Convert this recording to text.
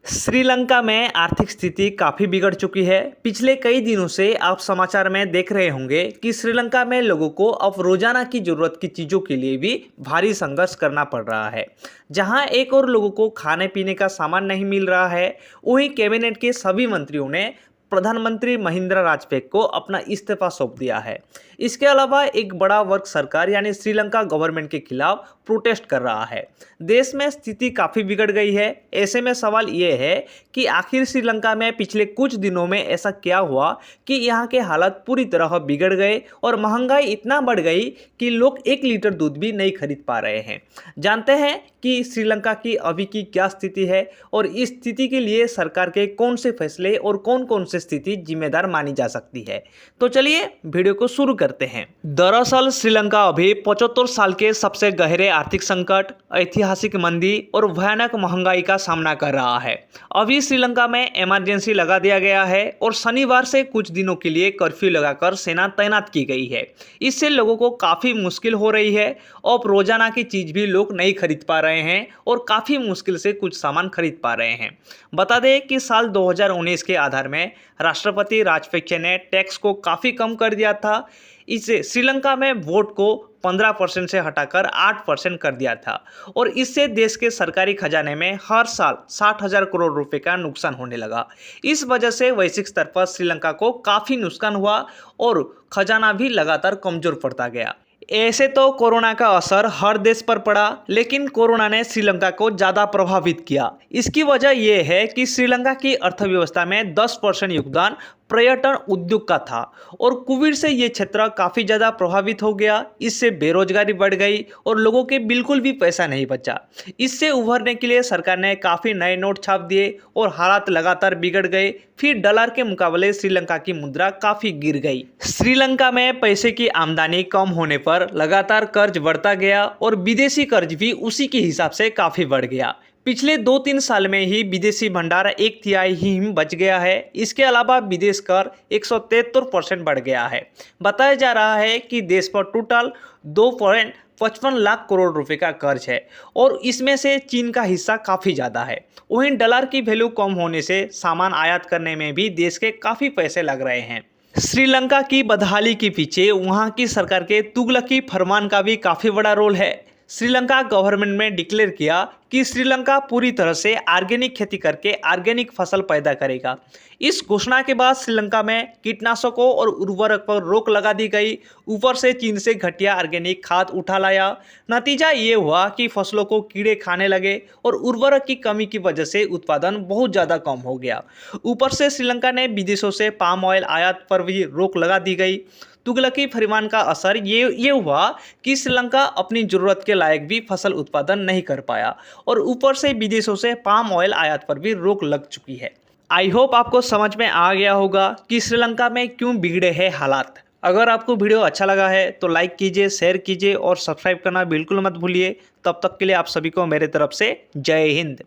श्रीलंका में आर्थिक स्थिति काफ़ी बिगड़ चुकी है। पिछले कई दिनों से आप समाचार में देख रहे होंगे कि श्रीलंका में लोगों को अब रोजाना की ज़रूरत की चीज़ों के लिए भी भारी संघर्ष करना पड़ रहा है। जहां एक और लोगों को खाने पीने का सामान नहीं मिल रहा है, वहीं कैबिनेट के सभी मंत्रियों ने प्रधानमंत्री महिंद्रा राजपक्षे को अपना इस्तीफा सौंप दिया है। इसके अलावा एक बड़ा वर्ग सरकार यानी श्रीलंका गवर्नमेंट के खिलाफ प्रोटेस्ट कर रहा है। देश में स्थिति काफ़ी बिगड़ गई है। ऐसे में सवाल ये है कि आखिर श्रीलंका में पिछले कुछ दिनों में ऐसा क्या हुआ कि यहाँ के हालात पूरी तरह बिगड़ गए और महंगाई इतना बढ़ गई कि लोग 1 लीटर दूध भी नहीं खरीद पा रहे हैं। जानते हैं कि श्रीलंका की अभी की क्या स्थिति है और इस स्थिति के लिए सरकार के कौन से फैसले और कौन कौन से स्थिति जिम्मेदार मानी जा सकती है। तो चलिए वीडियो को शुरू करते हैं। दरअसल श्रीलंका अभी 75 साल के सबसे गहरे आर्थिक संकट, ऐतिहासिक मंदी और भयानक महंगाई का सामना कर रहा है। अभी श्रीलंका में इमरजेंसी लगा दिया गया है और शनिवार से कुछ दिनों के लिए कर्फ्यू लगाकर सेना तैनात की गई है। इससे लोगों को काफ़ी मुश्किल हो रही है। अब रोजाना की चीज़ भी लोग नहीं खरीद पा रहे हैं और काफ़ी मुश्किल से कुछ सामान खरीद पा रहे हैं। बता दें कि साल 2019 के आधार में राष्ट्रपति राजपक्षे ने टैक्स को काफ़ी कम कर दिया था। इससे श्रीलंका में वोट को 15% से हटाकर 8% कर दिया था और इससे देश के सरकारी खजाने में हर साल 60,000 करोड़ रुपए का नुकसान होने लगा। इस वजह से वैश्विक स्तर पर श्रीलंका को काफ़ी नुकसान हुआ और खजाना भी लगातार कमज़ोर पड़ता गया। ऐसे तो कोरोना का असर हर देश पर पड़ा, लेकिन कोरोना ने श्रीलंका को ज़्यादा प्रभावित किया। इसकी वजह यह है कि श्रीलंका की अर्थव्यवस्था में 10% योगदान पर्यटन उद्योग का था और कोविड से ये क्षेत्र काफ़ी ज़्यादा प्रभावित हो गया। इससे बेरोजगारी बढ़ गई और लोगों के बिल्कुल भी पैसा नहीं बचा। इससे उभरने के लिए सरकार ने काफ़ी नए नोट छाप दिए और हालात लगातार बिगड़ गए। फिर डॉलर के मुकाबले श्रीलंका की मुद्रा काफ़ी गिर गई। श्रीलंका में पैसे की आमदनी कम होने पर लगातार कर्ज बढ़ता गया और विदेशी कर्ज भी उसी के हिसाब से काफ़ी बढ़ गया। पिछले 2-3 साल में ही विदेशी भंडार 1/3 ही बच गया है। इसके अलावा विदेश कर 173% बढ़ गया है। बताया जा रहा है कि देश पर टोटल 2.55 लाख करोड़ रुपए का कर्ज है और इसमें से चीन का हिस्सा काफ़ी ज़्यादा है। वहीं डॉलर की वैल्यू कम होने से सामान आयात करने में भी देश के काफ़ी पैसे लग रहे हैं। श्रीलंका की बदहाली के पीछे वहाँ की सरकार के तुगलकी फरमान का भी काफ़ी बड़ा रोल है। श्रीलंका गवर्नमेंट ने डिक्लेयर किया कि श्रीलंका पूरी तरह से ऑर्गेनिक खेती करके ऑर्गेनिक फसल पैदा करेगा। इस घोषणा के बाद श्रीलंका में कीटनाशकों और उर्वरक पर रोक लगा दी गई। ऊपर से चीन से घटिया ऑर्गेनिक खाद उठा लाया। नतीजा ये हुआ कि फसलों को कीड़े खाने लगे और उर्वरक की कमी की वजह से उत्पादन बहुत ज़्यादा कम हो गया। ऊपर से श्रीलंका ने विदेशों से पाम ऑयल आयात पर भी रोक लगा दी गई। तुगलकी फरमान का असर ये हुआ कि श्रीलंका अपनी ज़रूरत के लायक भी फसल उत्पादन नहीं कर पाया और ऊपर से विदेशों से पाम ऑयल आयात पर भी रोक लग चुकी है। आई होप आपको समझ में आ गया होगा कि श्रीलंका में क्यों बिगड़े हैं हालात। अगर आपको वीडियो अच्छा लगा है तो लाइक कीजिए, शेयर कीजिए और सब्सक्राइब करना बिल्कुल मत भूलिए। तब तक के लिए आप सभी को मेरे तरफ से जय हिंद।